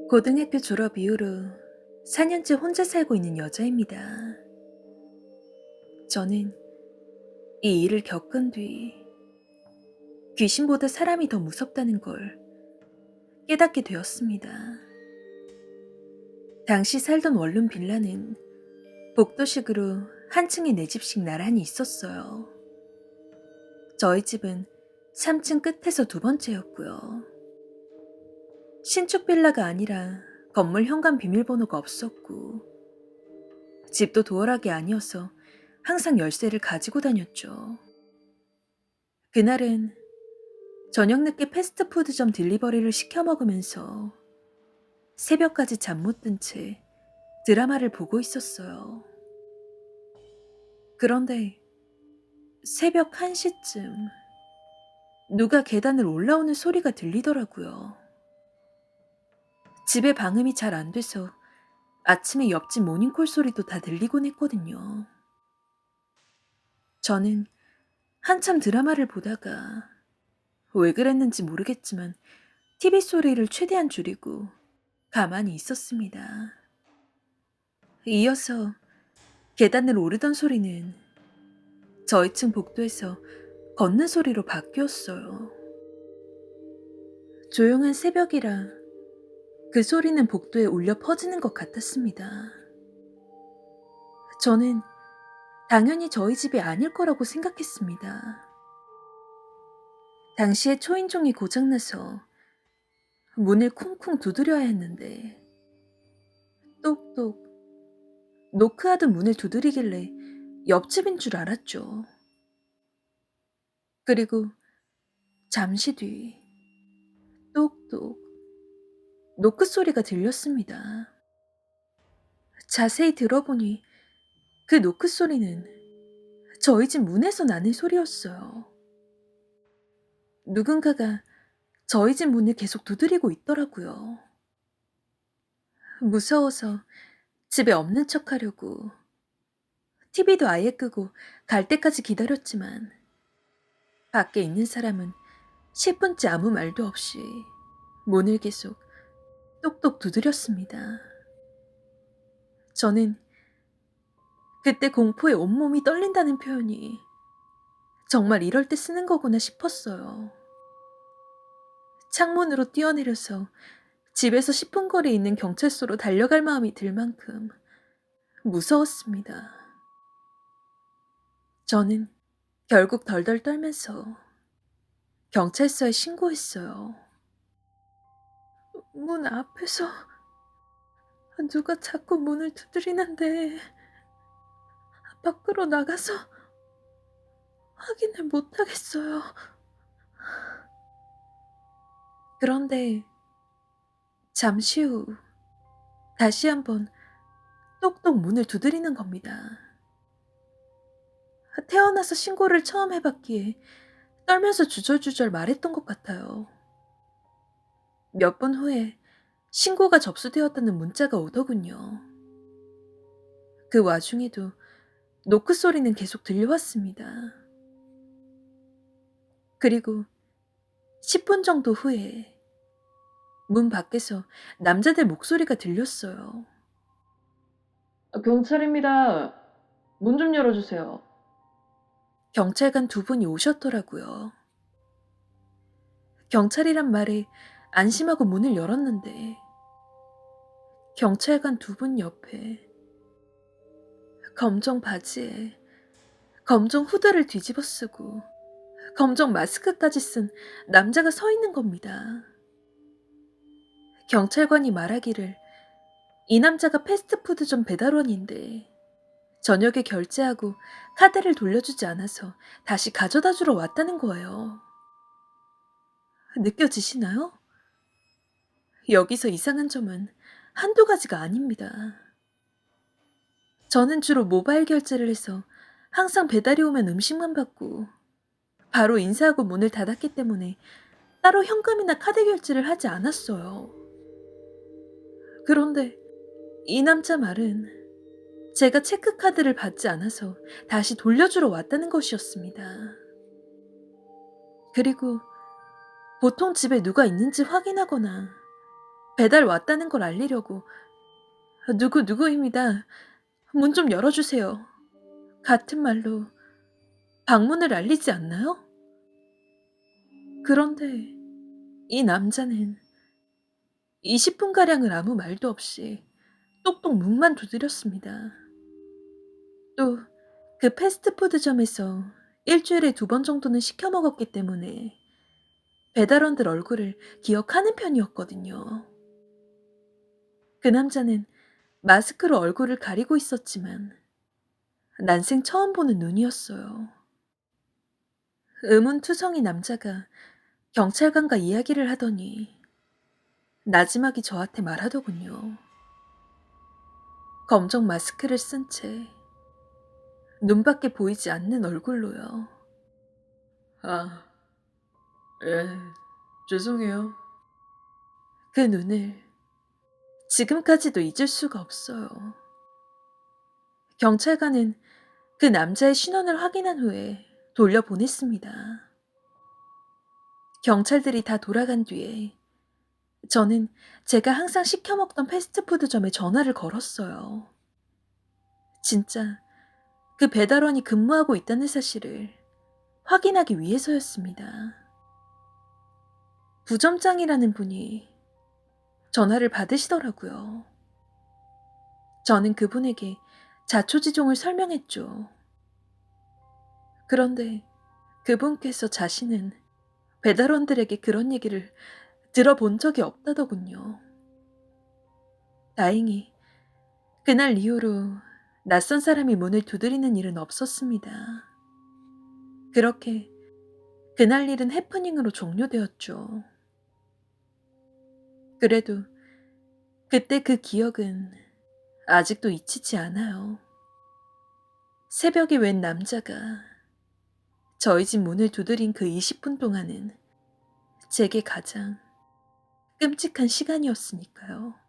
고등학교 졸업 이후로 4년째 혼자 살고 있는 여자입니다. 저는 이 일을 겪은 뒤 귀신보다 사람이 더 무섭다는 걸 깨닫게 되었습니다. 당시 살던 원룸 빌라는 복도식으로 한 층에 네 집씩 나란히 있었어요. 저희 집은 3층 끝에서 두 번째였고요. 신축 빌라가 아니라 건물 현관 비밀번호가 없었고 집도 도어락이 아니어서 항상 열쇠를 가지고 다녔죠. 그날은 저녁 늦게 패스트푸드점 딜리버리를 시켜 먹으면서 새벽까지 잠 못 든 채 드라마를 보고 있었어요. 그런데 새벽 1시쯤 누가 계단을 올라오는 소리가 들리더라고요. 집에 방음이 잘 안 돼서 아침에 옆집 모닝콜 소리도 다 들리곤 했거든요. 저는 한참 드라마를 보다가 왜 그랬는지 모르겠지만 TV 소리를 최대한 줄이고 가만히 있었습니다. 이어서 계단을 오르던 소리는 저희 층 복도에서 걷는 소리로 바뀌었어요. 조용한 새벽이라 그 소리는 복도에 울려 퍼지는 것 같았습니다. 저는 당연히 저희 집이 아닐 거라고 생각했습니다. 당시에 초인종이 고장나서 문을 쿵쿵 두드려야 했는데 똑똑 노크하던 문을 두드리길래 옆집인 줄 알았죠. 그리고 잠시 뒤 똑똑 노크 소리가 들렸습니다. 자세히 들어보니 그 노크 소리는 저희 집 문에서 나는 소리였어요. 누군가가 저희 집 문을 계속 두드리고 있더라고요. 무서워서 집에 없는 척하려고 TV도 아예 끄고 갈 때까지 기다렸지만 밖에 있는 사람은 10분째 아무 말도 없이 문을 계속 똑똑 두드렸습니다. 저는 그때 공포에 온몸이 떨린다는 표현이 정말 이럴 때 쓰는 거구나 싶었어요. 창문으로 뛰어내려서 집에서 10분 거리에 있는 경찰서로 달려갈 마음이 들 만큼 무서웠습니다. 저는 결국 덜덜 떨면서 경찰서에 신고했어요. 문 앞에서 누가 자꾸 문을 두드리는데 밖으로 나가서 확인을 못하겠어요. 그런데 잠시 후 다시 한번 똑똑 문을 두드리는 겁니다. 태어나서 신고를 처음 해봤기에 떨면서 주절주절 말했던 것 같아요. 몇 분 후에 신고가 접수되었다는 문자가 오더군요. 그 와중에도 노크 소리는 계속 들려왔습니다. 그리고 10분 정도 후에 문 밖에서 남자들 목소리가 들렸어요. 경찰입니다. 문 좀 열어주세요. 경찰관 두 분이 오셨더라고요. 경찰이란 말에 안심하고 문을 열었는데 경찰관 두 분 옆에 검정 바지에 검정 후드를 뒤집어 쓰고 검정 마스크까지 쓴 남자가 서 있는 겁니다. 경찰관이 말하기를 이 남자가 패스트푸드점 배달원인데 저녁에 결제하고 카드를 돌려주지 않아서 다시 가져다 주러 왔다는 거예요. 느껴지시나요? 여기서 이상한 점은 한두 가지가 아닙니다. 저는 주로 모바일 결제를 해서 항상 배달이 오면 음식만 받고 바로 인사하고 문을 닫았기 때문에 따로 현금이나 카드 결제를 하지 않았어요. 그런데 이 남자 말은 제가 체크카드를 받지 않아서 다시 돌려주러 왔다는 것이었습니다. 그리고 보통 집에 누가 있는지 확인하거나 배달 왔다는 걸 알리려고 누구입니다. 문 좀 열어주세요. 같은 말로 방문을 알리지 않나요? 그런데 이 남자는 20분가량을 아무 말도 없이 똑똑 문만 두드렸습니다. 또 그 패스트푸드점에서 일주일에 2번 정도는 시켜 먹었기 때문에 배달원들 얼굴을 기억하는 편이었거든요. 그 남자는 마스크로 얼굴을 가리고 있었지만 난생 처음 보는 눈이었어요. 의문투성이 남자가 경찰관과 이야기를 하더니 나지막이 저한테 말하더군요. 검정 마스크를 쓴 채 눈밖에 보이지 않는 얼굴로요. 아, 예, 죄송해요. 그 눈을 지금까지도 잊을 수가 없어요. 경찰관은 그 남자의 신원을 확인한 후에 돌려보냈습니다. 경찰들이 다 돌아간 뒤에 저는 제가 항상 시켜 먹던 패스트푸드점에 전화를 걸었어요. 진짜 그 배달원이 근무하고 있다는 사실을 확인하기 위해서였습니다. 부점장이라는 분이 전화를 받으시더라고요. 저는 그분에게 자초지종을 설명했죠. 그런데 그분께서 자신은 배달원들에게 그런 얘기를 들어본 적이 없다더군요. 다행히 그날 이후로 낯선 사람이 문을 두드리는 일은 없었습니다. 그렇게 그날 일은 해프닝으로 종료되었죠. 그래도 그때 그 기억은 아직도 잊히지 않아요. 새벽에 웬 남자가 저희 집 문을 두드린 그 20분 동안은 제게 가장 끔찍한 시간이었으니까요.